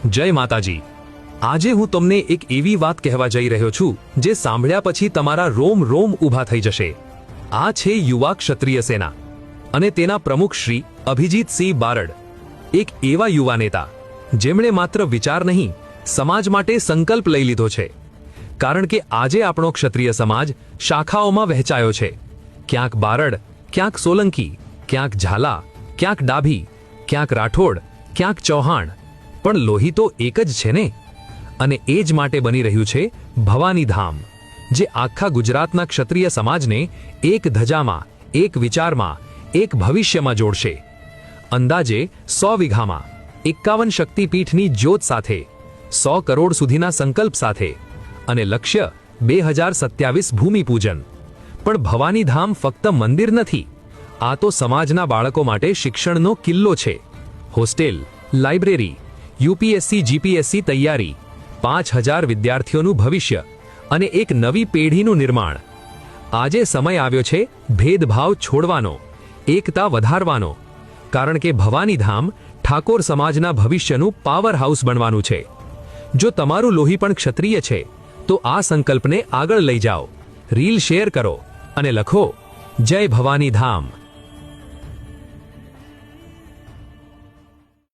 જય માતાજી। આજે હું તમને એક એવી વાત કહેવા જઈ રહ્યો છું જે સાંભળ્યા પછી તમારા રોમ રોમ ઊભા થઈ જશે। આ છે યુવા ક્ષત્રિય સેના અને તેના પ્રમુખ શ્રી અભિજીતસિંહ બારડ, એક એવા યુવા નેતા જેમણે માત્ર વિચાર નહીં, સમાજ માટે સંકલ્પ લઈ લીધો છે। કારણ કે આજે આપણો ક્ષત્રિય સમાજ શાખાઓમાં વહેંચાયો છે। ક્યાંક બારડ, ક્યાંક સોલંકી, ક્યાંક ઝાલા, ક્યાંક ડાભી, ક્યાંક રાઠોડ, ક્યાંક ચૌહાણ, પણ લોહી તો એક જ છે ને। અને એ જ માટે બની રહ્યું છે ભવાની ધામ, જે આખા ગુજરાતના ક્ષત્રિય સમાજને એક ધજામાં, એક વિચારમાં, એક ભવિષ્યમાં જોડશે। અંદાજે 100 વીઘામાં 51 શક્તિપીઠની જ્યોત સાથે, 100 કરોડ સુધીના સંકલ્પ સાથે અને લક્ષ્ય 2027 ભૂમિપૂજન। પણ ભવાની ધામ ફક્ત મંદિર નથી, આ તો સમાજના બાળકો માટે શિક્ષણનો કિલ્લો છે। હોસ્ટેલ, લાઇબ્રેરી, યુપીએસસી જીપીએસસી તૈયારી, 5000 વિદ્યાર્થીઓનું ભવિષ્ય અને એક નવી પેઢીનું નિર્માણ। આજે સમય આવ્યો છે ભેદભાવ છોડવાનો, એકતા વધારવાનો, કારણ કે ભવાની ધામ ઠાકોર સમાજના ભવિષ્યનું પાવર હાઉસ બનવાનું છે। જો તમારું લોહી પણ ક્ષત્રિય છે તો આ સંકલ્પને આગળ લઈ જાઓ, રીલ શેર કરો અને લખો, જય ભવાની ધામ।